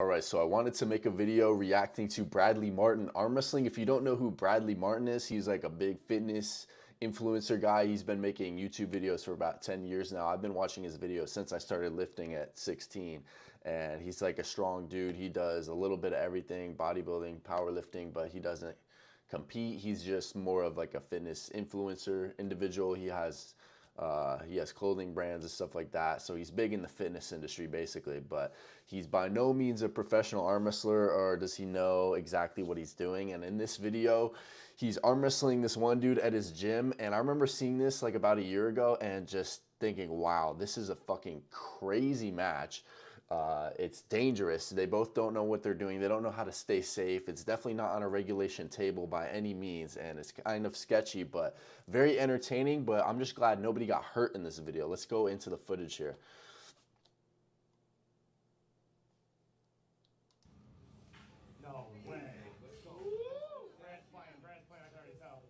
Alright, so I wanted to make a video reacting to Bradley Martyn arm wrestling. If you don't know who Bradley Martyn is, he's like a big fitness influencer guy. He's been making YouTube videos for about 10 years now. I've been watching his videos since I started lifting at 16. And he's like a strong dude. He does a little bit of everything, bodybuilding, powerlifting, but he doesn't compete. He's just more of like a fitness influencer individual. He has clothing brands and stuff like that. So he's big in the fitness industry basically, but he's by no means a professional arm wrestler, or does he know exactly what he's doing. And in this video, he's arm wrestling this one dude at his gym. And I remember seeing this like about a year ago and just thinking, wow, this is a fucking crazy match. It's dangerous. They both don't know what they're doing. They don't know how to stay safe. It's definitely not on a regulation table by any means, and it's kind of sketchy, but very entertaining. But I'm just glad nobody got hurt in this video. Let's go into the footage here. No way. Let's go. Brad's playing. I can already tell.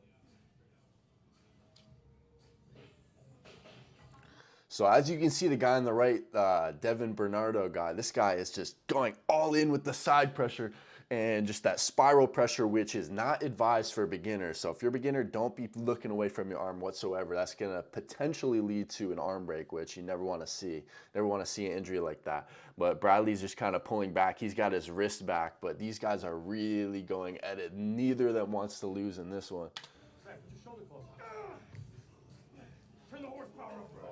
So as you can see, the guy on the right, Devin Bernardo guy, this guy is just going all in with the side pressure and just that spiral pressure, which is not advised for beginners. So if you're a beginner, don't be looking away from your arm whatsoever. That's going to potentially lead to an arm break, which you never want to see. Never want to see an injury like that. But Bradley's just kind of pulling back. He's got his wrist back, but these guys are really going at it. Neither of them wants to lose in this one. Brad, put your shoulder close. Turn the horsepower up, bro.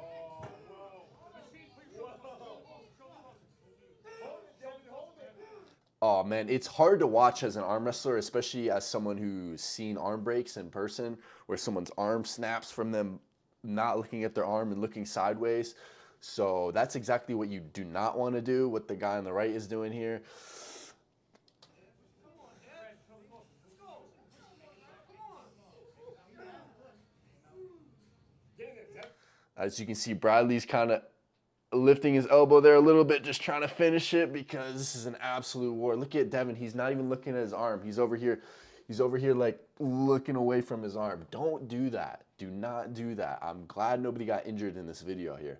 Oh man, it's hard to watch as an arm wrestler, especially as someone who's seen arm breaks in person, where someone's arm snaps from them not looking at their arm and looking sideways. So that's exactly what you do not want to do, what the guy on the right is doing here. As you can see, Bradley's kind of lifting his elbow there a little bit, just trying to finish it, because this is an absolute war. Look at Devin. He's not even looking at his arm. He's over here like looking away from his arm. Don't do that. Do not do that. I'm glad nobody got injured in this video here.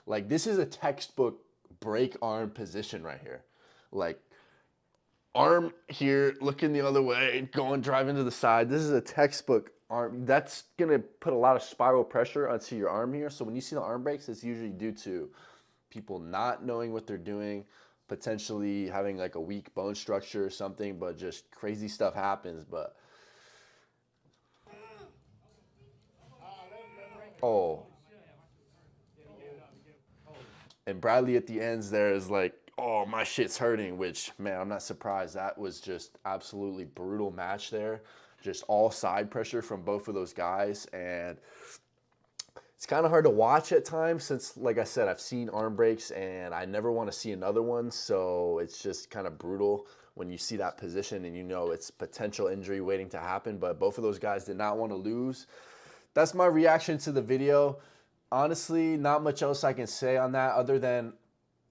Like, this is a textbook break arm position right here. Like, arm here, looking the other way, driving to the side. This is a textbook arm. That's gonna put a lot of spiral pressure onto your arm here. So when you see the arm breaks, it's usually due to people not knowing what they're doing, potentially having like a weak bone structure or something, but just crazy stuff happens. But oh, and Bradley at the ends there is like, oh, my shit's hurting, which, man, I'm not surprised. That was just absolutely brutal match there. Just all side pressure from both of those guys. And it's kind of hard to watch at times since, like I said, I've seen arm breaks and I never want to see another one. So it's just kind of brutal when you see that position and you know it's potential injury waiting to happen. But both of those guys did not want to lose. That's my reaction to the video. Honestly, not much else I can say on that other than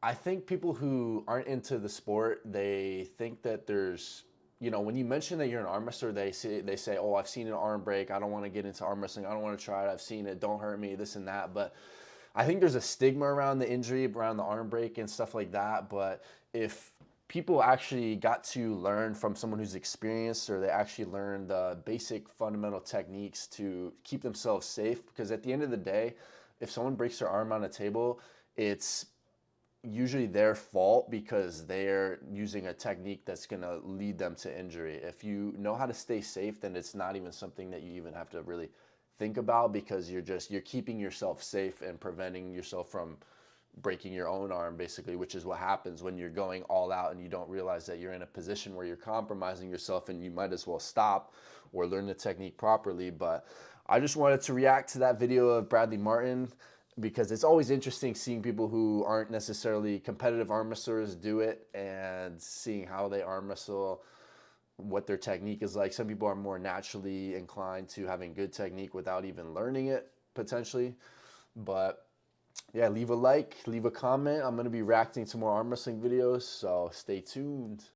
I think people who aren't into the sport, they think that there's, you know, when you mention that you're an arm wrestler, they say, oh, I've seen an arm break. I don't want to get into arm wrestling. I don't want to try it. I've seen it. Don't hurt me, this and that. But I think there's a stigma around the injury, around the arm break and stuff like that. But if people actually got to learn from someone who's experienced, or they actually learn the basic fundamental techniques to keep themselves safe, because at the end of the day, if someone breaks their arm on a table, it's usually their fault because they're using a technique that's going to lead them to injury. If you know how to stay safe, then it's not even something that you even have to really think about, because you're keeping yourself safe and preventing yourself from breaking your own arm, basically, which is what happens when you're going all out and you don't realize that you're in a position where you're compromising yourself, and you might as well stop or learn the technique properly. But I just wanted to react to that video of Bradley Martyn, because it's always interesting seeing people who aren't necessarily competitive arm wrestlers do it, and seeing how they arm wrestle, what their technique is like. Some people are more naturally inclined to having good technique without even learning it, potentially. But yeah, leave a like, leave a comment. I'm going to be reacting to more arm wrestling videos, so stay tuned.